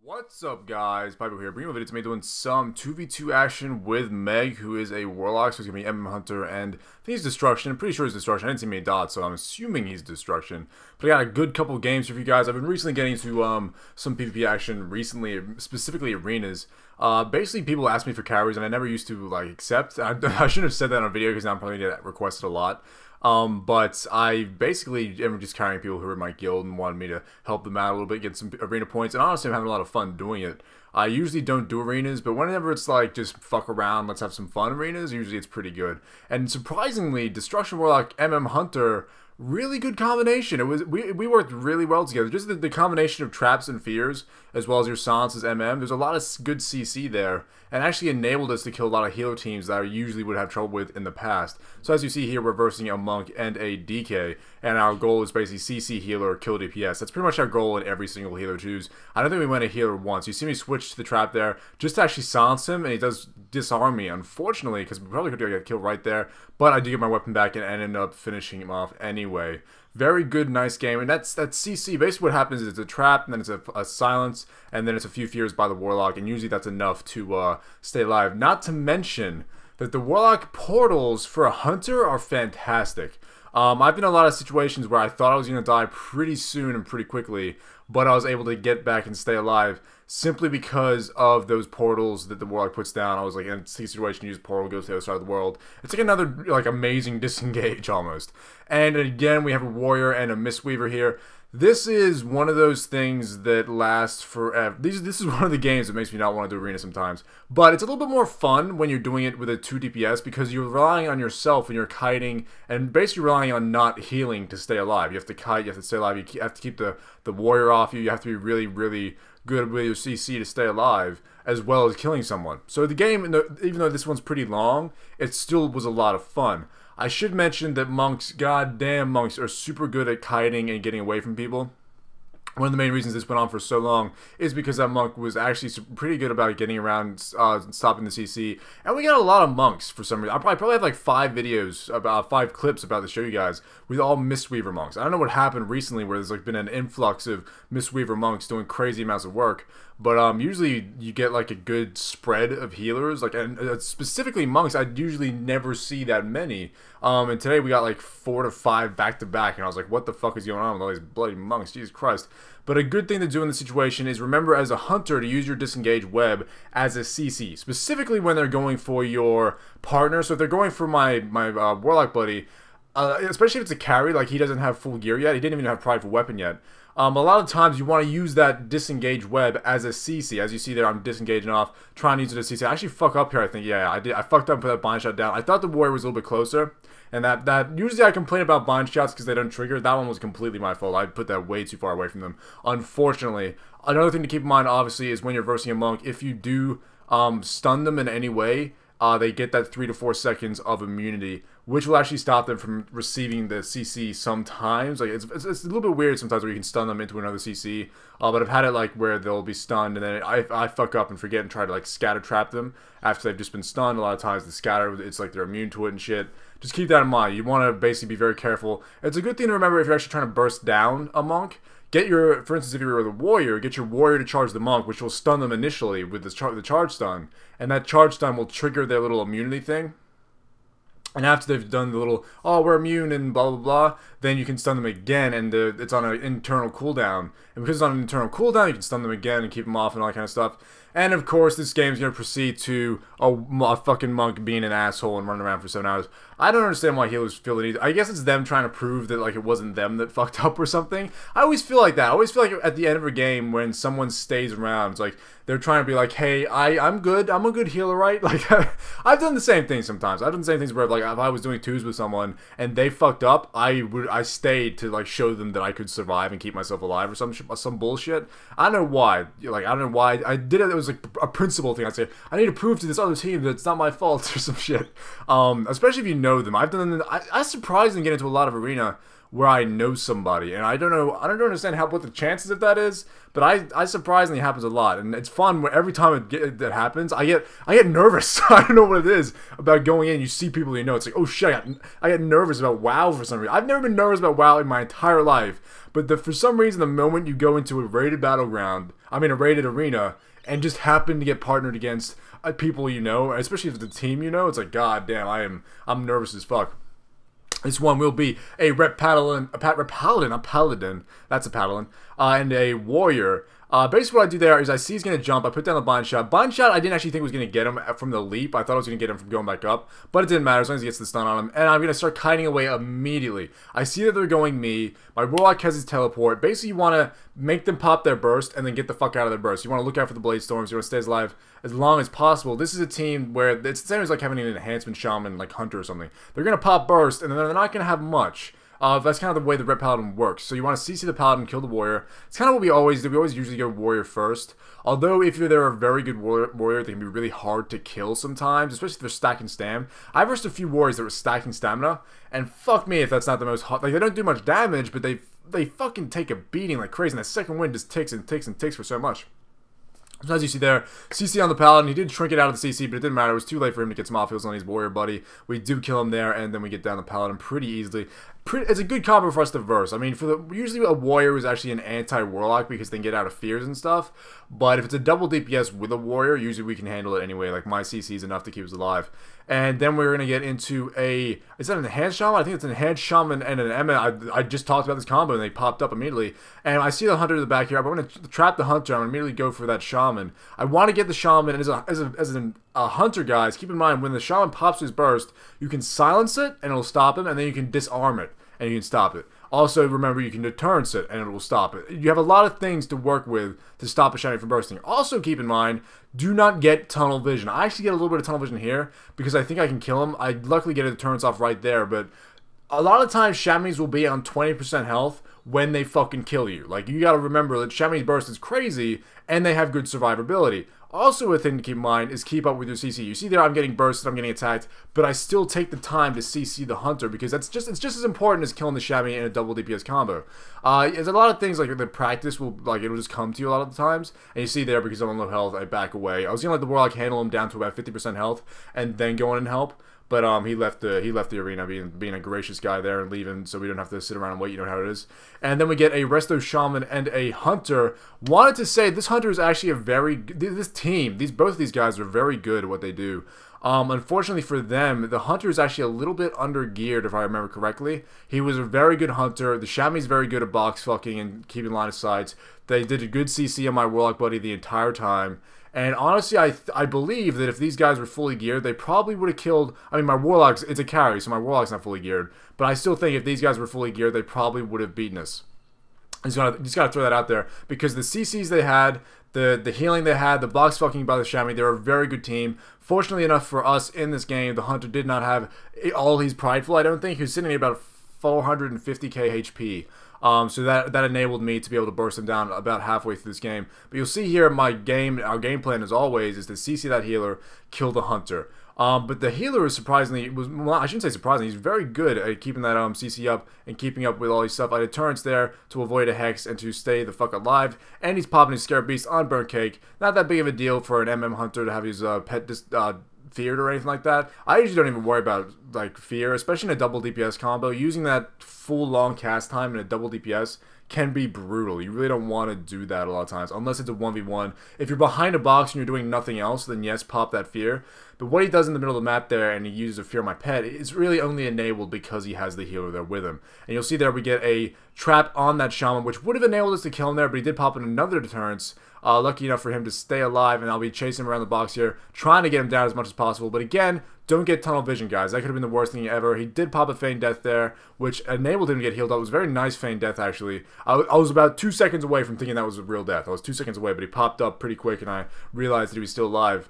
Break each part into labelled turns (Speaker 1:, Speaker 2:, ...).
Speaker 1: What's up, guys? Pypo here, bringing a video to me doing some 2v2 action with Meg, who is a Warlock, so he's going to be MM Hunter, and I think he's Destruction. I'm pretty sure he's Destruction. I didn't see many dots, so I'm assuming he's Destruction. But I got a good couple games for you guys. I've been recently getting into some PvP action recently, specifically arenas. Basically, people ask me for carries, and I never used to, like, accept. I shouldn't have said that on video, because now I'm probably going to get requested a lot. But I basically am just carrying people who are in my guild and wanted me to help them out a little bit, get some arena points, and honestly I'm having a lot of fun doing it. I usually don't do arenas, but whenever it's like just fuck around, let's have some fun arenas, usually it's pretty good. And surprisingly, Destruction Warlock MM Hunter, really good combination. It was we worked really well together. Just the combination of traps and fears, as well as your silences MM. There's a lot of good CC there, and actually enabled us to kill a lot of healer teams that I usually would have trouble with in the past. So as you see here, we're versing a monk and a DK, and our goal is basically CC healer or kill DPS. That's pretty much our goal in every single healer choose. I don't think we went a healer once. You see me switch to the trap there just to actually silence him, and he does disarm me, unfortunately, because we probably could have got killed right there, but I do get my weapon back and end up finishing him off anyway. Very good, nice game, and that's CC. Basically what happens is it's a trap, and then it's a silence, and then it's a few fears by the Warlock, and usually that's enough to stay alive. Not to mention that the Warlock portals for a Hunter are fantastic. I've been in a lot of situations where I thought I was going to die pretty soon and pretty quickly, but I was able to get back and stay alive simply because of those portals that the Warlock puts down. I was like, in a situation, use portal, goes to the other side of the world. It's like another like amazing disengage almost. And again, we have a warrior and a Mistweaver here. This is one of those things that lasts forever. This is one of the games that makes me not want to do arena sometimes. But it's a little bit more fun when you're doing it with a 2 DPS because you're relying on yourself when you're kiting and basically relying on not healing to stay alive. You have to kite, you have to stay alive, you have to keep the warrior off you, you have to be really, really good with your CC to stay alive, as well as killing someone. So the game, even though this one's pretty long, it still was a lot of fun. I should mention that monks, goddamn monks, are super good at kiting and getting away from people. One of the main reasons this went on for so long is because that monk was actually pretty good about getting around, stopping the CC. And we got a lot of monks for some reason. I probably have like 5 videos, about 5 clips about to show you guys with all Mistweaver monks. I don't know what happened recently where there's like been an influx of Mistweaver monks doing crazy amounts of work. But usually you get like a good spread of healers, like and specifically monks. I usually never see that many. And today we got like 4 to 5 back to back, and I was like, what the fuck is going on with all these bloody monks? Jesus Christ. But a good thing to do in this situation is remember as a hunter to use your disengage web as a CC, specifically when they're going for your partner. So if they're going for my Warlock buddy, especially if it's a carry, like he doesn't have full gear yet, he didn't even have prideful weapon yet. A lot of times you want to use that disengage web as a CC. As you see there, I'm disengaging off, trying to use it as CC. I actually fuck up here, I think. Yeah, I did. I fucked up and put that bind shot down. I thought the warrior was a little bit closer, and that usually I complain about bind shots because they don't trigger. That one was completely my fault. I put that way too far away from them, unfortunately. Another thing to keep in mind, obviously, is when you're versing a monk, if you do stun them in any way, they get that 3 to 4 seconds of immunity, which will actually stop them from receiving the CC sometimes. Like it's a little bit weird sometimes where you can stun them into another CC, but I've had it like where they'll be stunned and then I fuck up and forget and try to like scatter trap them after they've just been stunned. A lot of times the scatter, it's like they're immune to it and shit. Just keep that in mind. You want to basically be very careful. It's a good thing to remember if you're actually trying to burst down a monk. Get your, for instance, if you're the warrior, get your warrior to charge the monk, which will stun them initially with the charge stun, and that charge stun will trigger their little immunity thing. And after they've done the little, oh, we're immune and blah, blah, blah, then you can stun them again, and it's on an internal cooldown. And because it's on an internal cooldown, you can stun them again and keep them off and all that kind of stuff. And of course, this game's going to proceed to a fucking monk being an asshole and running around for 7 hours. I don't understand why healers feel the need. I guess it's them trying to prove that like it wasn't them that fucked up or something. I always feel like that. I always feel like at the end of a game when someone stays around, it's like they're trying to be like, hey, I'm good. I'm a good healer, right? Like I've done the same thing sometimes. I've done the same things where like if I was doing 2s with someone and they fucked up, I stayed to like show them that I could survive and keep myself alive or some bullshit. I don't know why. Like I don't know why I did it. It was like a principle thing. I'd say I need to prove to this other team that it's not my fault or some shit. Especially if you know them. I've done. I surprisingly get into a lot of arena where I know somebody, and I don't understand what the chances of that is, but I surprisingly happens a lot, and it's fun when every time that happens, I get nervous. I don't know what it is about going in. You see people you know, it's like, oh shit, I get nervous about WoW for some reason. I've never been nervous about WoW in my entire life, but for some reason, the moment you go into a rated battleground, a rated arena, and just happen to get partnered against people you know, especially if it's a team you know, it's like, god damn, I'm nervous as fuck. This one will be a paladin, that's a paladin, and a warrior. Basically what I do there is I see he's going to jump, I put down the blind shot. Blind shot, I didn't actually think was going to get him from the leap. I thought I was going to get him from going back up, but it didn't matter as long as he gets the stun on him. And I'm going to start kiting away immediately. I see that they're going me. My Warlock has his teleport. Basically, you want to make them pop their burst and then get the fuck out of their burst. You want to look out for the blade storms. You want to stay alive as long as possible. This is a team where it's the same as like having an enhancement shaman, like Hunter or something. They're going to pop burst and then they're not going to have much. That's kind of the way the Red Paladin works. So you want to CC the Paladin, kill the Warrior. It's kind of what we always do. We always usually go Warrior first. Although if they're a very good Warrior, they can be really hard to kill sometimes, especially if they're stacking stam. I've versed a few Warriors that were stacking stamina, and fuck me if that's not the most hot. Like, they don't do much damage, but they fucking take a beating like crazy, and that second wind just ticks and ticks and ticks for so much. So as you see there, CC on the Paladin. He did shrink it out of the CC, but it didn't matter. It was too late for him to get some off heals on his Warrior buddy. We do kill him there, and then we get down the Paladin pretty easily. It's a good combo for us to verse. I mean, usually a Warrior is actually an anti-Warlock because they can get out of fears and stuff. But if it's a double DPS with a Warrior, usually we can handle it anyway. Like, my CC is enough to keep us alive. And then we're going to get into is that an Enhanced Shaman? I think it's an Enhanced Shaman and an Emma. I just talked about this combo and they popped up immediately. And I see the Hunter in the back here. I'm going to trap the Hunter. I'm going to immediately go for that Shaman. I want to get the Shaman. And as a Hunter, guys, keep in mind, when the Shaman pops his burst, you can silence it and it'll stop him. And then you can disarm it and you can stop it. Also, remember, you can deterrence it, and it will stop it. You have a lot of things to work with to stop a Shaman from bursting. Also, keep in mind, do not get tunnel vision. I actually get a little bit of tunnel vision here, because I think I can kill him. I luckily get a deterrence off right there, but a lot of times, Shamans will be on 20% health when they fucking kill you. Like, you gotta remember that Shaman's burst is crazy, and they have good survivability. Also, a thing to keep in mind is keep up with your CC. You see there, I'm getting bursted, I'm getting attacked, but I still take the time to CC the Hunter because it's just as important as killing the Shaman in a double DPS combo. There's a lot of things like the practice it'll just come to you a lot of the times, and you see there because I'm on low health, I back away. I was gonna let the Warlock handle him down to about 50% health and then go in and help. But he left the arena being a gracious guy there and leaving, so we don't have to sit around and wait. You know how it is. And then we get a Resto Shaman and a Hunter. Wanted to say this Hunter is actually both of these guys are very good at what they do. Unfortunately for them, the Hunter is actually a little bit under geared, if I remember correctly. He was a very good Hunter. The Shaman's very good at box fucking and keeping line of sight. They did a good CC on my Warlock buddy the entire time. And honestly, I believe that if these guys were fully geared, they probably would have killed... I mean, my Warlock's... It's a carry, so my Warlock's not fully geared. But I still think if these guys were fully geared, they probably would have beaten us. I just gotta throw that out there. Because the CCs they had, the healing they had, the box fucking by the Shaman, they're a very good team. Fortunately enough for us in this game, the Hunter did not have all he's prideful, I don't think. He was sitting at about 450k HP. So that enabled me to be able to burst him down about halfway through this game. But you'll see here our game plan as always is to CC that healer, kill the Hunter. But the healer is well, I shouldn't say surprisingly, he's very good at keeping that CC up and keeping up with all his stuff. I did turrets there to avoid a Hex and to stay the fuck alive. And he's popping his Scarab Beast on Burnt Cake. Not that big of a deal for an MM Hunter to have his pet feared or anything like that. I usually don't even worry about like fear, especially in a double DPS combo. Using that full long cast time in a double DPS can be brutal. You really don't want to do that a lot of times, unless it's a 1v1. If you're behind a box and you're doing nothing else, then yes, pop that fear. But what he does in the middle of the map there, and he uses a fear my pet, is really only enabled because he has the healer there with him. And you'll see there we get a trap on that Shaman, which would have enabled us to kill him there, but he did pop in another deterrence. Lucky enough for him to stay alive, and I'll be chasing him around the box here, trying to get him down as much as possible. But again, don't get tunnel vision, guys. That could have been the worst thing ever. He did pop a feign death there, which enabled him to get healed up. It was a very nice feign death, actually. I was about 2 seconds away from thinking that was a real death. I was 2 seconds away, but he popped up pretty quick, and I realized that he was still alive.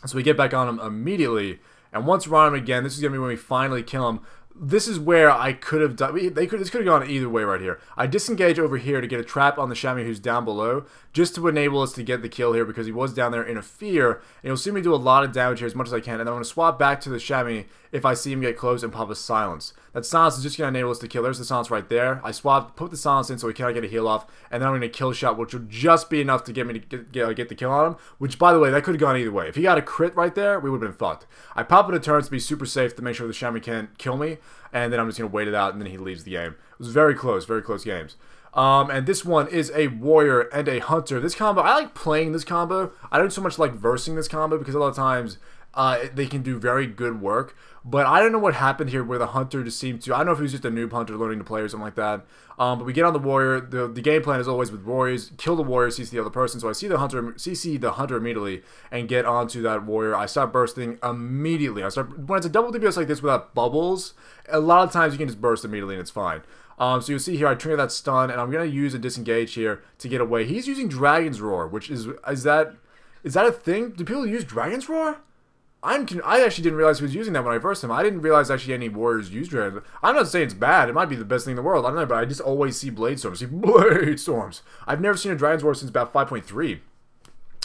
Speaker 1: So we get back on him immediately, and once we're on him again, this is going to be when we finally kill him. this is where I could have done. This could have gone either way right here. I disengage over here to get a trap on the chamois who's down below, just to enable us to get the kill here because he was down there in a fear. And you'll see me do a lot of damage here as much as I can. And then I'm going to swap back to the chamois if I see him get close and pop a silence. That silence is just going to enable us to kill. There's the silence right there. I swap, put the silence in so he cannot get a heal off, and then I'm going to kill shot, which will just be enough to get me to get the kill on him. Which, by the way, that could have gone either way. If he got a crit right there, we would have been fucked. I pop in a turn to be super safe to make sure the chamois can't kill me, and then I'm just going to wait it out, and then he leaves the game. It was very close games. And this one is a warrior and a hunter. This combo, I like playing this combo. I don't so much like versing this combo because a lot of times they can do very good work. But I don't know what happened here where the hunter just seemed to... I don't know if he was just a noob hunter learning to play or something like that. But we get on the warrior. The game plan is always with warriors. Kill the warrior, CC the other person. So I see the hunter, CC the hunter immediately and get onto that warrior. I start bursting immediately. When it's a double DPS like this without bubbles, a lot of times you can just burst immediately and it's fine. So you'll see here I trigger that stun and I'm going to use a disengage here to get away. He's using Dragon's Roar, which is that a thing? Do people use Dragon's Roar? I actually didn't realize he was using that when I versed him. I didn't realize actually any warriors use Dragon. I'm not saying it's bad. It might be the best thing in the world. I don't know, but I just always see Blade Storms. I've never seen a Dragon's Roar since about 5.3.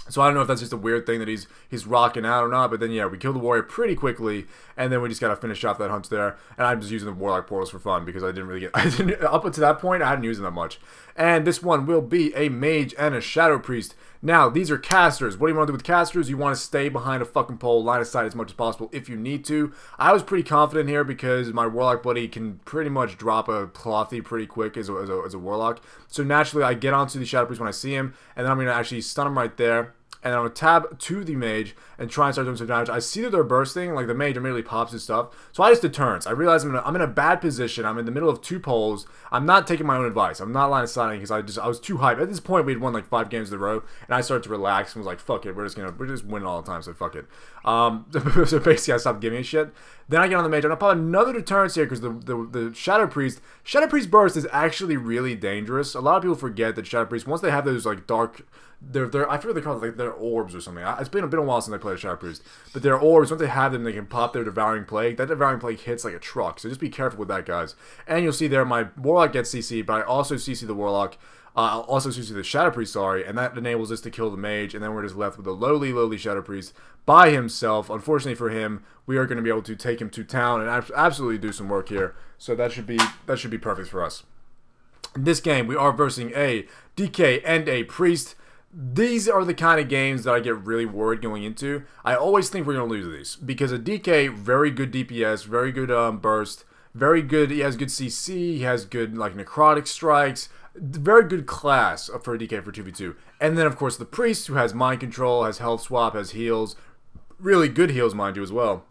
Speaker 1: So I don't know if that's just a weird thing that he's rocking out or not. But then, yeah, we kill the warrior pretty quickly. And then we just got to finish off that hunt there. And I'm just using the Warlock portals for fun because I didn't really get... up until that point, I hadn't used them that much. And this one will be a mage and a shadow priest. Now, these are casters. What do you want to do with casters? You want to stay behind a fucking pole, line of sight as much as possible if you need to. I was pretty confident here because my Warlock buddy can pretty much drop a clothy pretty quick as a Warlock. So naturally, I get onto the shadow priest when I see him, and then I'm going to actually stun him right there. And I'm going to tab to the mage and try and start doing some damage. I see that they're bursting, like the mage immediately pops his stuff. So I just deterrence. I realize I'm in a bad position. I'm in the middle of two poles. I'm not taking my own advice. I'm not line of sighting because I was too hyped. At this point, we'd won like 5 games in a row, and I started to relax and was like, fuck it, we're just winning all the time, so fuck it. So basically, I stopped giving a shit. Then I get on the mage. I'm going to pop another deterrence here because the Shadow Priest burst is actually really dangerous. A lot of people forget that Shadow Priest, once they have those like dark... I forget what they call it, like they're orbs or something. It's been a while since I played a Shadow Priest. But they're orbs, once they have them, they can pop their Devouring Plague. That Devouring Plague hits like a truck, so just be careful with that, guys. And you'll see there, my Warlock gets CC'd, but I also CC the Warlock. I'll also CC the Shadow Priest, sorry, and that enables us to kill the Mage, and then we're just left with a lowly Shadow Priest by himself. Unfortunately for him, we are going to be able to take him to town and absolutely do some work here. So that should be perfect for us. In this game, we are versing a DK and a Priest. These are the kind of games that I get really worried going into. I always think we're going to lose these because a DK, very good DPS, very good burst, very good, he has good CC, he has good like necrotic strikes, very good class for a DK for 2v2. And then of course the Priest who has mind control, has health swap, has heals, really good heals mind you as well.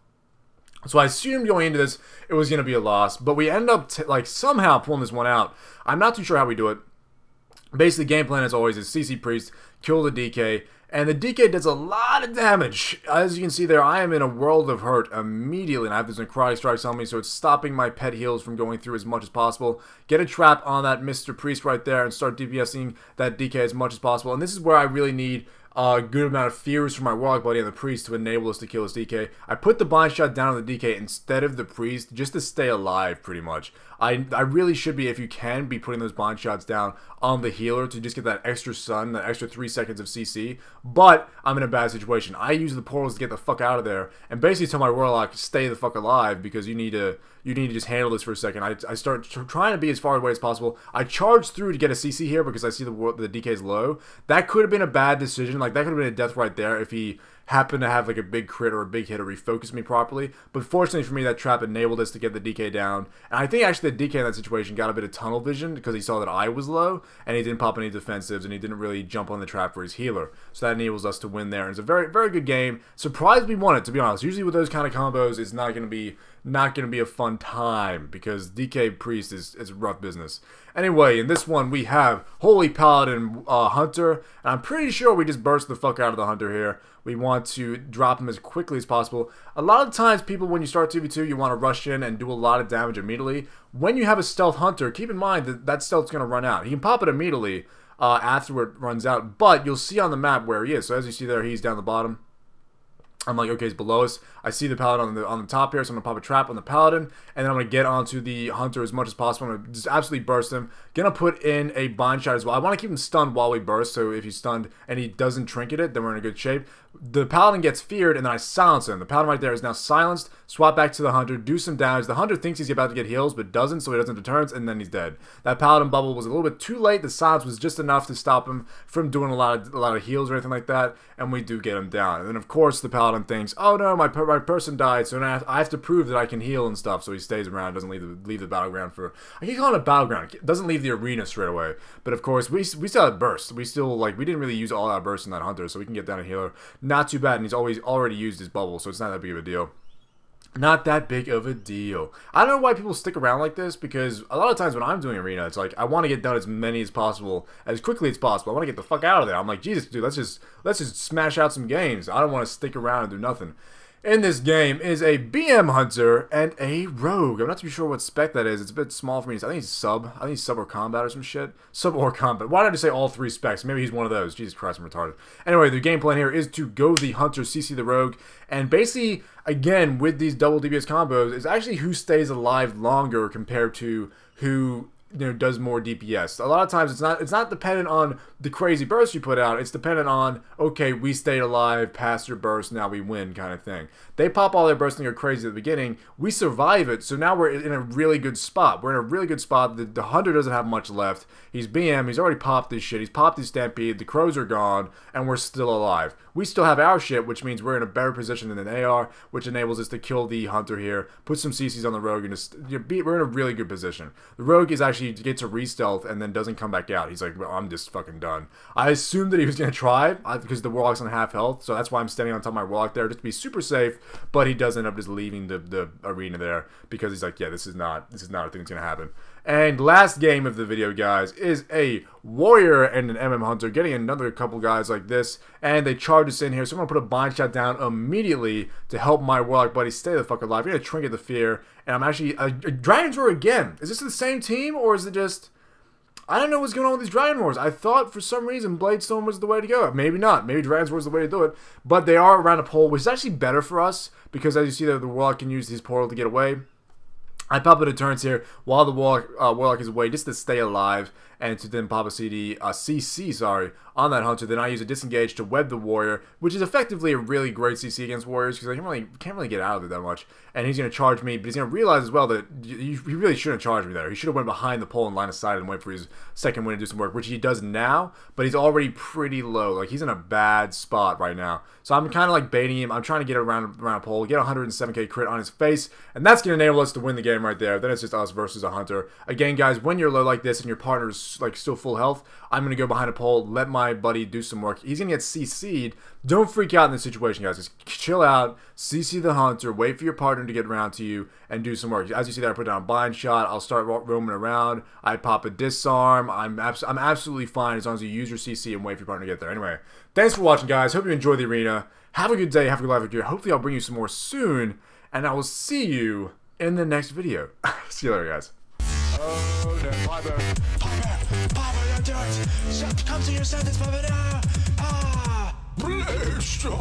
Speaker 1: So I assumed going into this it was going to be a loss, but we end up like somehow pulling this one out. I'm not too sure how we do it. Basically, game plan as always is CC Priest, kill the DK, and the DK does a lot of damage. As you can see there, I am in a world of hurt immediately, and I have those necrotic strikes on me, so it's stopping my pet heals from going through as much as possible. Get a trap on that Mr. Priest right there and start DPSing that DK as much as possible, and this is where I really need a good amount of fears from my Warlock buddy and the Priest to enable us to kill this DK. I put the bind shot down on the DK instead of the Priest just to stay alive pretty much. I really should be, if you can, be putting those bind shots down on the healer to just get that extra stun, that extra 3 seconds of CC, but I'm in a bad situation. I use the portals to get the fuck out of there and basically tell my Warlock, stay the fuck alive because you need to just handle this for a second. I start trying to be as far away as possible. I charge through to get a CC here because I see the DK is low. That could have been a bad decision. Like, that could have been a death right there if he happened to have like a big crit or a big hit or refocus me properly. But fortunately for me, that trap enabled us to get the DK down. And I think actually the DK in that situation got a bit of tunnel vision because he saw that I was low and he didn't pop any defensives and he didn't really jump on the trap for his healer. So that enables us to win there. And it's a very, very good game. Surprised we won it, to be honest. Usually with those kind of combos, it's not going to be a fun time because DK Priest is rough business. Anyway, in this one we have Holy Paladin Hunter, and I'm pretty sure we just burst the fuck out of the Hunter here. We want to drop him as quickly as possible. A lot of times people, when you start 2v2, you want to rush in and do a lot of damage immediately. When you have a stealth Hunter, keep in mind that that stealth's going to run out. He can pop it immediately after it runs out, but you'll see on the map where he is. So as you see there, he's down the bottom. I'm like, okay, he's below us. I see the paladin on the top here, so I'm gonna pop a trap on the paladin, and then I'm gonna get onto the hunter as much as possible. I'm gonna just absolutely burst him. Gonna put in a bind shot as well. I want to keep him stunned while we burst, so if he's stunned and he doesn't trinket it, then we're in a good shape. The paladin gets feared, and then I silence him. The paladin right there is now silenced. Swap back to the hunter, do some damage. The hunter thinks he's about to get heals, but doesn't, so he doesn't deterrence, and then he's dead. That paladin bubble was a little bit too late. The silence was just enough to stop him from doing a lot of heals or anything like that, and we do get him down. And then of course the paladin thinks, oh no, my person died, so now I have to prove that I can heal and stuff. So he stays around, doesn't leave the battleground for. I keep calling it a battleground. Doesn't leave the arena straight away. But of course we still had burst. We still we didn't really use all our burst in that hunter, so we can get down a healer. Not too bad, and he's already used his bubble, so it's not that big of a deal. Not that big of a deal. I don't know why people stick around like this, because a lot of times when I'm doing arena, it's like I want to get done as many as possible, as quickly as possible. I want to get the fuck out of there. I'm like, Jesus, dude, let's just smash out some games. I don't want to stick around and do nothing. In this game is a BM hunter and a rogue. I'm not too sure what spec that is. It's a bit small for me. I think he's sub. I think he's sub or combat or some shit. Sub or combat. Why did I just say all three specs? Maybe he's one of those. Jesus Christ, I'm retarded. Anyway, the game plan here is to go the hunter, CC the rogue, and basically, again, with these double DPS combos, it's actually who stays alive longer compared to who does more DPS. A lot of times it's not dependent on the crazy burst you put out. It's dependent on, okay, we stayed alive past your burst, now we win kind of thing. They pop all their bursts and go crazy at the beginning. We survive it, so now we're in a really good spot. We're in a really good spot. The hunter doesn't have much left. He's BM. He's already popped this shit. He's popped his stampede. The crows are gone, and we're still alive. We still have our shit, which means we're in a better position than they are, which enables us to kill the hunter here, put some CCs on the rogue, and just we're in a really good position. The rogue is actually gets a re-stealth and then doesn't come back out. He's like, well, I'm just fucking done. I assumed that he was going to try because the Warlock's on half health, so that's why I'm standing on top of my Warlock there, just to be super safe, but he does end up just leaving the arena there because he's like, yeah, this is not a thing that's going to happen. And last game of the video, guys, is a warrior and an MM hunter getting another couple guys like this, and they charge us in here, so I'm going to put a bind shot down immediately to help my Warlock buddy stay the fuck alive. We're going to trinket the fear, and I'm actually a Dragon's Roar again. Is this the same team, or is it just... I don't know what's going on with these Dragon Wars. I thought for some reason Bladestone was the way to go. Maybe not. Maybe Dragon's War is the way to do it. But they are around a pole, which is actually better for us, because as you see there, the Warlock can use his portal to get away. I pop a deterrence here while the Warlock is away, just to stay alive, and to then pop a CC on that hunter. Then I use a disengage to web the warrior, which is effectively a really great CC against warriors, because I can't really get out of it that much. And he's going to charge me, but he's going to realize as well that he really shouldn't charge me there. He should have went behind the pole and line of sight and wait for his second win to do some work, which he does now, but he's already pretty low. Like, he's in a bad spot right now. So I'm kind of like baiting him. I'm trying to get around a pole, get a 107k crit on his face, and that's going to enable us to win the game right there. Then it's just us versus a hunter. Again, guys, when you're low like this and your partner's like still full health, I'm going to go behind a pole, let my buddy do some work. He's going to get CC'd. Don't freak out in this situation, guys. Just chill out, CC the hunter, wait for your partner to get around to you, and do some work. As you see there, I put down a bind shot. I'll start roaming around. I pop a disarm. I'm absolutely fine as long as you use your CC and wait for your partner to get there. Anyway, thanks for watching, guys. Hope you enjoy the arena. Have a good day. Have a good life here. Hopefully, I'll bring you some more soon, and I will see you in the next video. See you later, guys. Oh, no. Pypo, don't do it. Come to your senses, Pypo, now. Ah! Blast 'em.